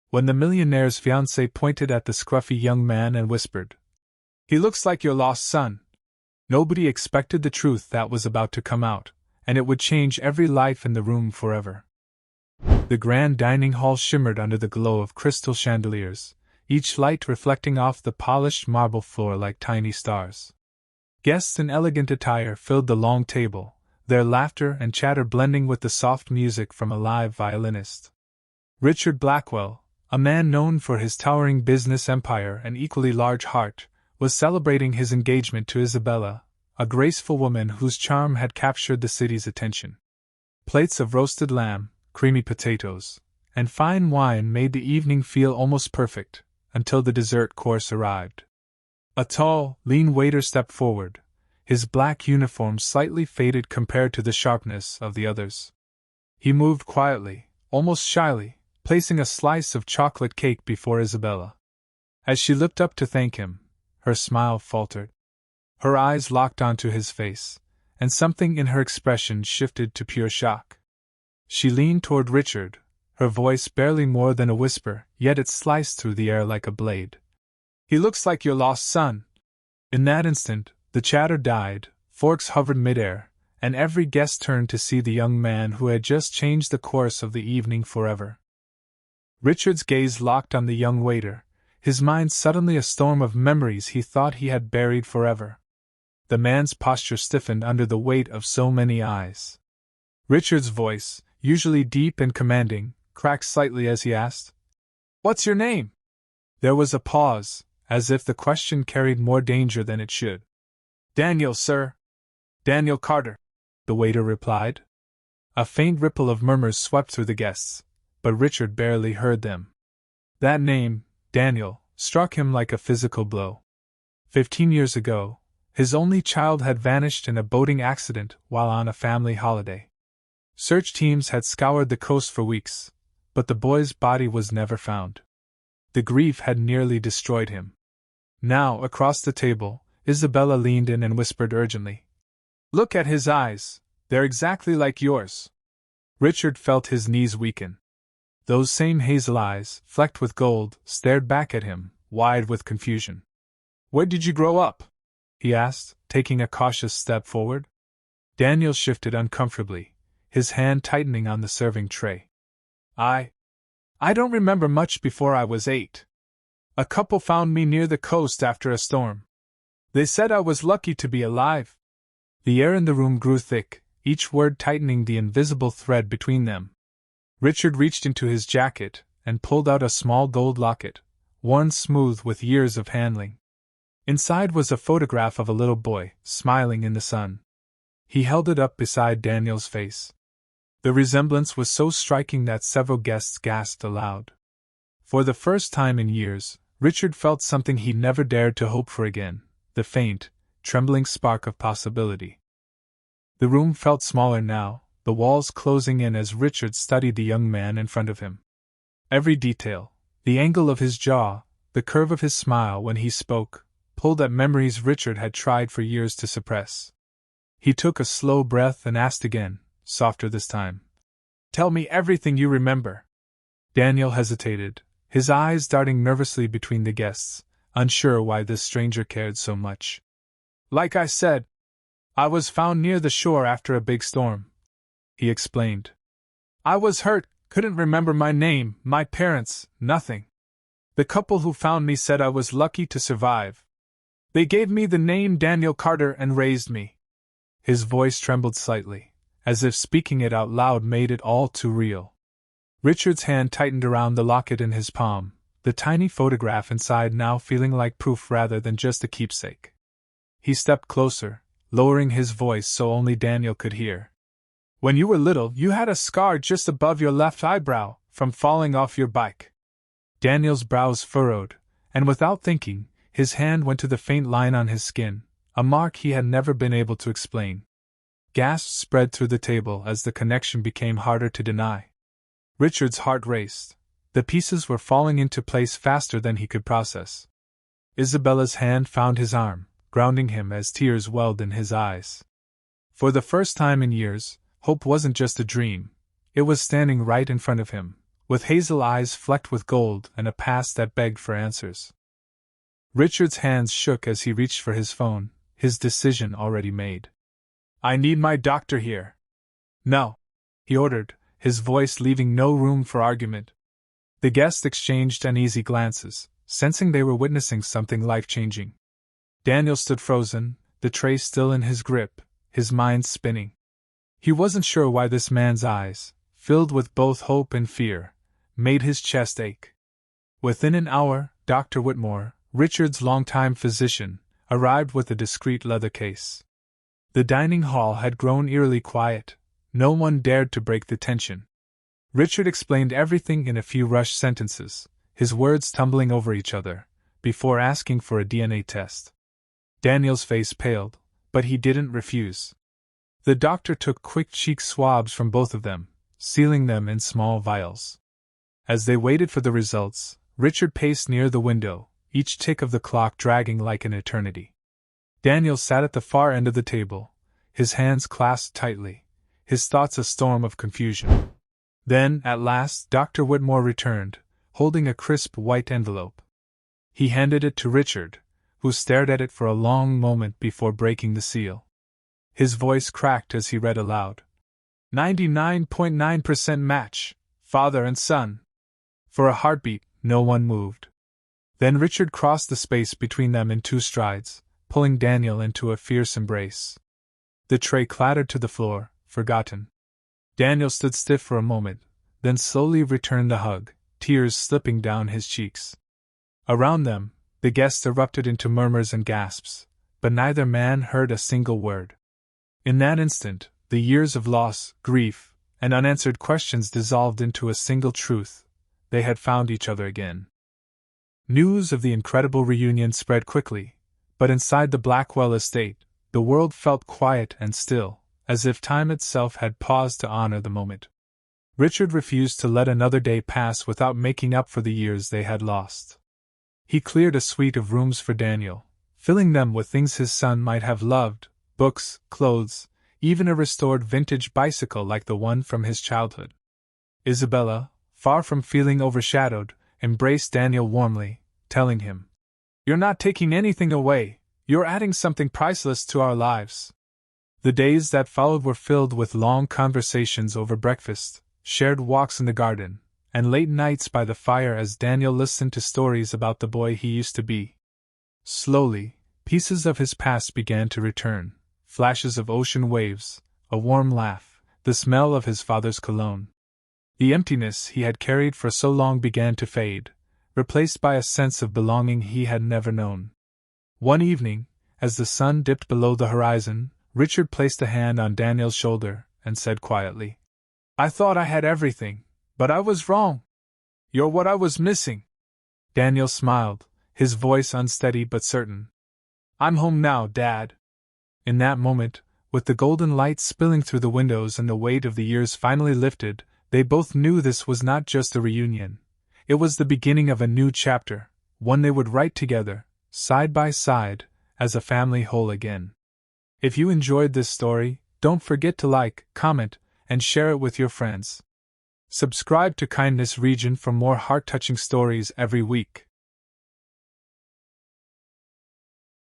when the millionaire's fiancée pointed at the scruffy young man and whispered, "He looks like your lost son." Nobody expected the truth that was about to come out, and it would change every life in the room forever. The grand dining hall shimmered under the glow of crystal chandeliers, each light reflecting off the polished marble floor like tiny stars. Guests in elegant attire filled the long table, their laughter and chatter blending with the soft music from a live violinist. Richard Blackwell, a man known for his towering business empire and equally large heart, was celebrating his engagement to Isabella, a graceful woman whose charm had captured the city's attention. Plates of roasted lamb, creamy potatoes, and fine wine made the evening feel almost perfect, until the dessert course arrived. A tall, lean waiter stepped forward, his black uniform slightly faded compared to the sharpness of the others. He moved quietly, almost shyly, placing a slice of chocolate cake before Isabella. As she looked up to thank him, her smile faltered. Her eyes locked onto his face, and something in her expression shifted to pure shock. She leaned toward Richard, her voice barely more than a whisper, yet it sliced through the air like a blade. "He looks like your lost son." In that instant, the chatter died, forks hovered midair, and every guest turned to see the young man who had just changed the course of the evening forever. Richard's gaze locked on the young waiter, his mind suddenly a storm of memories he thought he had buried forever. The man's posture stiffened under the weight of so many eyes. Richard's voice, usually deep and commanding, cracked slightly as he asked, "What's your name?" There was a pause, as if the question carried more danger than it should. "Daniel, sir. Daniel Carter," the waiter replied. A faint ripple of murmurs swept through the guests, but Richard barely heard them. That name, Daniel, struck him like a physical blow. 15 years ago, his only child had vanished in a boating accident while on a family holiday. Search teams had scoured the coast for weeks, but the boy's body was never found. The grief had nearly destroyed him. Now, across the table, Isabella leaned in and whispered urgently, "Look at his eyes, they're exactly like yours." Richard felt his knees weaken. Those same hazel eyes, flecked with gold, stared back at him, wide with confusion. "Where did you grow up?" he asked, taking a cautious step forward. Daniel shifted uncomfortably, his hand tightening on the serving tray. I don't remember much before I was 8. A couple found me near the coast after a storm. They said I was lucky to be alive." The air in the room grew thick, each word tightening the invisible thread between them. Richard reached into his jacket and pulled out a small gold locket, worn smooth with years of handling. Inside was a photograph of a little boy, smiling in the sun. He held it up beside Daniel's face. The resemblance was so striking that several guests gasped aloud. For the first time in years, Richard felt something he never dared to hope for again, the faint, trembling spark of possibility. The room felt smaller now, the walls closing in as Richard studied the young man in front of him. Every detail, the angle of his jaw, the curve of his smile when he spoke, pulled at memories Richard had tried for years to suppress. He took a slow breath and asked again, softer this time, "Tell me everything you remember." Daniel hesitated, his eyes darting nervously between the guests, unsure why this stranger cared so much. "Like I said, I was found near the shore after a big storm," he explained. "I was hurt, couldn't remember my name, my parents, nothing. The couple who found me said I was lucky to survive. They gave me the name Daniel Carter and raised me." His voice trembled slightly, as if speaking it out loud made it all too real. Richard's hand tightened around the locket in his palm, the tiny photograph inside now feeling like proof rather than just a keepsake. He stepped closer, lowering his voice so only Daniel could hear. "When you were little, you had a scar just above your left eyebrow, from falling off your bike." Daniel's brows furrowed, and without thinking, his hand went to the faint line on his skin, a mark he had never been able to explain. Gasps spread through the table as the connection became harder to deny. Richard's heart raced. The pieces were falling into place faster than he could process. Isabella's hand found his arm, grounding him as tears welled in his eyes. For the first time in years, hope wasn't just a dream, it was standing right in front of him, with hazel eyes flecked with gold and a past that begged for answers. Richard's hands shook as he reached for his phone, his decision already made. "I need my doctor here." "No," he ordered, his voice leaving no room for argument. The guests exchanged uneasy glances, sensing they were witnessing something life-changing. Daniel stood frozen, the tray still in his grip, his mind spinning. He wasn't sure why this man's eyes, filled with both hope and fear, made his chest ache. Within an hour, Dr. Whitmore, Richard's longtime physician, arrived with a discreet leather case. The dining hall had grown eerily quiet. No one dared to break the tension. Richard explained everything in a few rushed sentences, his words tumbling over each other, before asking for a DNA test. Daniel's face paled, but he didn't refuse. The doctor took quick cheek swabs from both of them, sealing them in small vials. As they waited for the results, Richard paced near the window, each tick of the clock dragging like an eternity. Daniel sat at the far end of the table, his hands clasped tightly, his thoughts a storm of confusion. Then, at last, Dr. Whitmore returned, holding a crisp white envelope. He handed it to Richard, who stared at it for a long moment before breaking the seal. His voice cracked as he read aloud. 99.9% match, father and son. For a heartbeat, no one moved. Then Richard crossed the space between them in 2 strides, pulling Daniel into a fierce embrace. The tray clattered to the floor, forgotten. Daniel stood stiff for a moment, then slowly returned the hug, tears slipping down his cheeks. Around them, the guests erupted into murmurs and gasps, but neither man heard a single word. In that instant, the years of loss, grief, and unanswered questions dissolved into a single truth: they had found each other again. News of the incredible reunion spread quickly, but inside the Blackwell estate, the world felt quiet and still, as if time itself had paused to honor the moment. Richard refused to let another day pass without making up for the years they had lost. He cleared a suite of rooms for Daniel, filling them with things his son might have loved: books, clothes, even a restored vintage bicycle like the one from his childhood. Isabella, far from feeling overshadowed, embraced Daniel warmly, telling him, "You're not taking anything away, you're adding something priceless to our lives." The days that followed were filled with long conversations over breakfast, shared walks in the garden, and late nights by the fire as Daniel listened to stories about the boy he used to be. Slowly, pieces of his past began to return, flashes of ocean waves, a warm laugh, the smell of his father's cologne. The emptiness he had carried for so long began to fade, replaced by a sense of belonging he had never known. One evening, as the sun dipped below the horizon, Richard placed a hand on Daniel's shoulder and said quietly, "I thought I had everything, but I was wrong. You're what I was missing." Daniel smiled, his voice unsteady but certain. "I'm home now, Dad." In that moment, with the golden light spilling through the windows and the weight of the years finally lifted, they both knew this was not just a reunion. It was the beginning of a new chapter, one they would write together, side by side, as a family whole again. If you enjoyed this story, don't forget to like, comment, and share it with your friends. Subscribe to Kindness Region for more heart-touching stories every week.